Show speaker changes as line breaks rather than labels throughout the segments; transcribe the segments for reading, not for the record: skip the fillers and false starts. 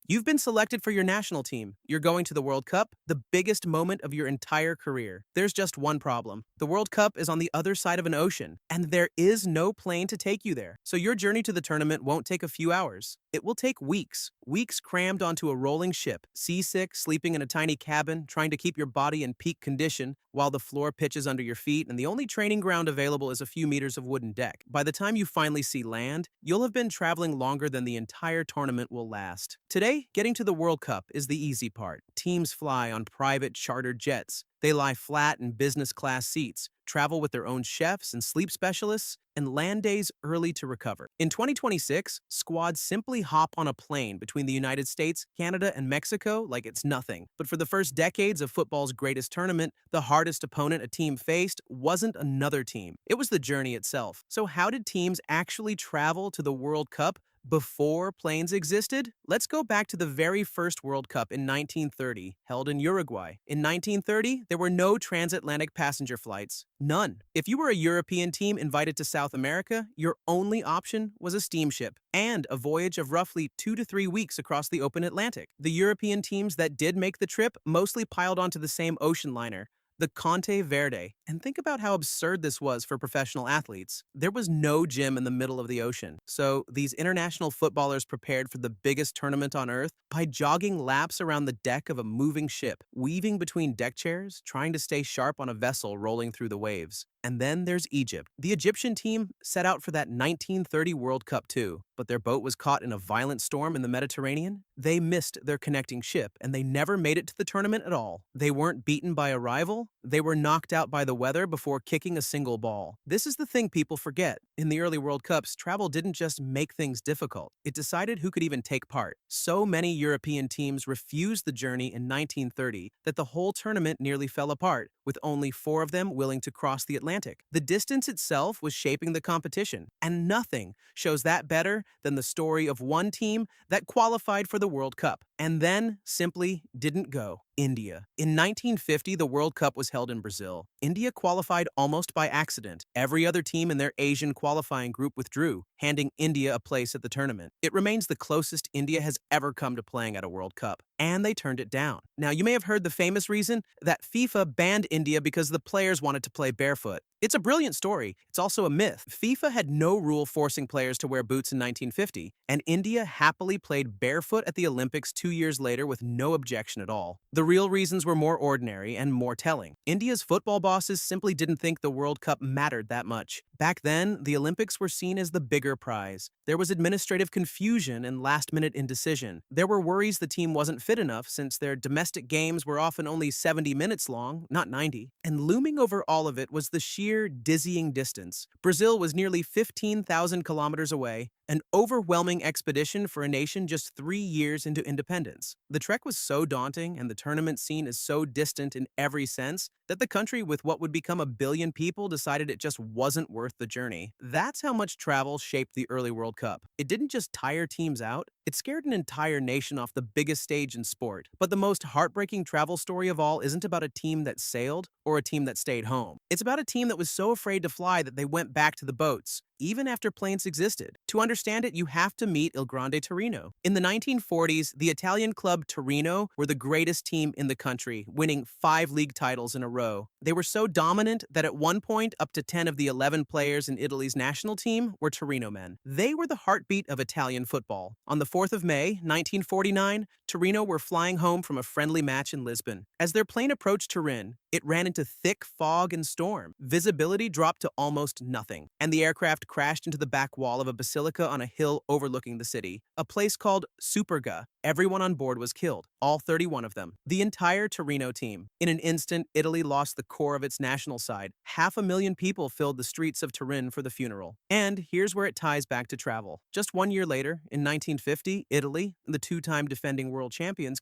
You've been selected for your national team. You're going to the World Cup, the biggest moment of your entire career. There's just one problem. The World Cup is on the other side of an ocean, and there is no plane to take you there. So your journey to the tournament won't take a few hours. It will take weeks. Weeks crammed onto a rolling ship, seasick, sleeping in a tiny cabin, trying to keep your body in peak condition while the floor pitches under your feet and the only training ground available is a few meters of wooden deck. By the time you finally see land, you'll have been traveling longer than the entire tournament will last. Today, getting to the World Cup is the easy part. Teams fly on private chartered jets. They lie flat in business class seats, travel with their own chefs and sleep specialists, and land days early to recover. In 2026, squads simply hop on a plane between the United States, Canada, and Mexico like it's nothing. But for the first decades of football's greatest tournament, the hardest opponent a team faced wasn't another team. It was the journey itself. So how did teams actually travel to the World Cup before planes existed? Let's go back to the very first World Cup in 1930, held in Uruguay. In 1930, there were no transatlantic passenger flights. None. If you were a European team invited to South America, your only option was a steamship and a voyage of roughly 2 to 3 weeks across the open Atlantic. The European teams that did make the trip mostly piled onto the same ocean liner, the Conte Verde. And think about how absurd this was for professional athletes. There was no gym in the middle of the ocean. So these international footballers prepared for the biggest tournament on Earth by jogging laps around the deck of a moving ship, weaving between deck chairs, trying to stay sharp on a vessel rolling through the waves. And then there's Egypt. The Egyptian team set out for that 1930 World Cup too, but their boat was caught in a violent storm in the Mediterranean. They missed their connecting ship, and they never made it to the tournament at all. They weren't beaten by a rival. They were knocked out by the weather before kicking a single ball. This is the thing people forget. In the early World Cups, travel didn't just make things difficult. It decided who could even take part. So many European teams refused the journey in 1930 that the whole tournament nearly fell apart, with only 4 of them willing to cross the Atlantic. The distance itself was shaping the competition, and nothing shows that better than the story of one team that qualified for the World Cup and then simply didn't go. India. In 1950, the World Cup was held in Brazil. India qualified almost by accident. Every other team in their Asian qualifying group withdrew, handing India a place at the tournament. It remains the closest India has ever come to playing at a World Cup, and they turned it down. Now, you may have heard the famous reason that FIFA banned India because the players wanted to play barefoot. It's a brilliant story. It's also a myth. FIFA had no rule forcing players to wear boots in 1950, and India happily played barefoot at the Olympics 2 years later with no objection at all. The real reasons were more ordinary and more telling. India's football bosses simply didn't think the World Cup mattered that much. Back then, the Olympics were seen as the bigger prize. There was administrative confusion and last-minute indecision. There were worries the team wasn't fit enough since their domestic games were often only 70 minutes long, not 90. And looming over all of it was the sheer dizzying distance. Brazil was nearly 15,000 kilometers away, an overwhelming expedition for a nation just 3 years into independence. The trek was so daunting and the tournament scene is so distant in every sense that the country with what would become 1 billion people decided it just wasn't worth the journey. That's how much travel shaped the early World Cup. It didn't just tire teams out, it scared an entire nation off the biggest stage in sport. But the most heartbreaking travel story of all isn't about a team that sailed or a team that stayed home. It's about a team that was so afraid to fly that they went back to the boats, even after planes existed. To understand it, you have to meet Il Grande Torino. In the 1940s, the Italian club Torino were the greatest team in the country, winning 5 league titles in a row. They were so dominant that at one point, up to 10 of the 11 players in Italy's national team were Torino men. They were the heartbeat of Italian football. On the 4th of May, 1949, Torino were flying home from a friendly match in Lisbon. As their plane approached Turin, it ran into thick fog and storm. Visibility dropped to almost nothing, and the aircraft crashed into the back wall of a basilica on a hill overlooking the city, a place called Superga. Everyone on board was killed, all 31 of them. The entire Torino team. In an instant, Italy lost the core of its national side. 500,000 people filled the streets of Turin for the funeral. And here's where it ties back to travel. Just 1 year later, in 1950, Italy, the 2-time defending world champions,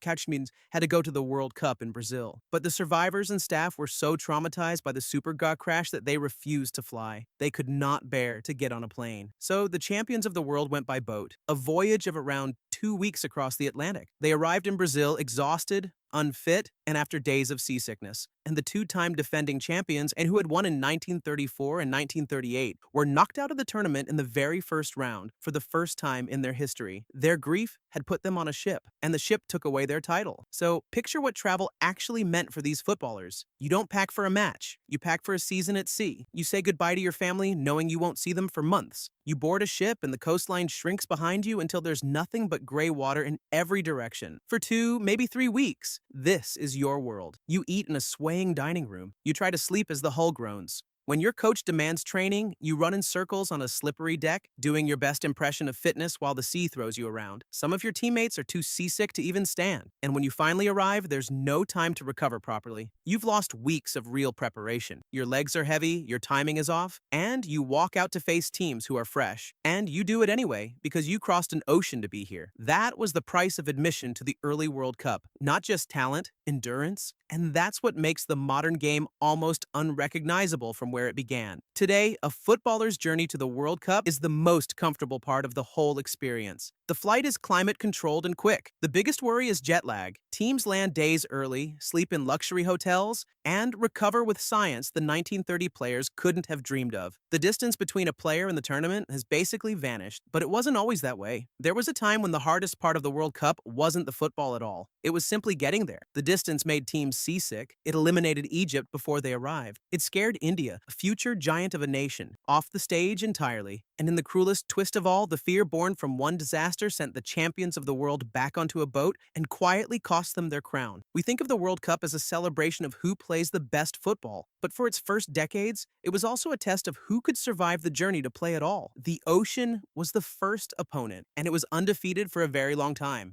had to go to the World Cup in Brazil. But the survivors and staff were so traumatized by the Superga crash that they refused to fly. They could not bear to get on a plane. So the champions of the world went by boat, a voyage of around 2 weeks across the Atlantic. They arrived in Brazil exhausted, unfit, and after days of seasickness. And the 2-time defending champions, and who had won in 1934 and 1938, were knocked out of the tournament in the very first round for the first time in their history. Their grief had put them on a ship, and the ship took away their title. So picture what travel actually meant for these footballers. You don't pack for a match, you pack for a season at sea. You say goodbye to your family knowing you won't see them for months. You board a ship and the coastline shrinks behind you until there's nothing but gray water in every direction. For 2, maybe 3 weeks, this is your world. You eat in a swaying dining room. You try to sleep as the hull groans. When your coach demands training, you run in circles on a slippery deck, doing your best impression of fitness while the sea throws you around. Some of your teammates are too seasick to even stand, and when you finally arrive, there's no time to recover properly. You've lost weeks of real preparation. Your legs are heavy, your timing is off, and you walk out to face teams who are fresh. And you do it anyway, because you crossed an ocean to be here. That was the price of admission to the early World Cup. Not just talent, endurance, and that's what makes the modern game almost unrecognizable from where it began. Today, a footballer's journey to the World Cup is the most comfortable part of the whole experience. The flight is climate-controlled and quick. The biggest worry is jet lag. Teams land days early, sleep in luxury hotels, and recover with science the 1930 players couldn't have dreamed of. The distance between a player and the tournament has basically vanished, but it wasn't always that way. There was a time when the hardest part of the World Cup wasn't the football at all. It was simply getting there. The distance made teams seasick. It eliminated Egypt before they arrived. It scared India, a future giant of a nation, off the stage entirely. And in the cruelest twist of all, the fear born from one disaster sent the champions of the world back onto a boat and quietly cost them their crown. We think of the World Cup as a celebration of who plays the best football, but for its first decades, it was also a test of who could survive the journey to play at all. The ocean was the first opponent, and it was undefeated for a very long time.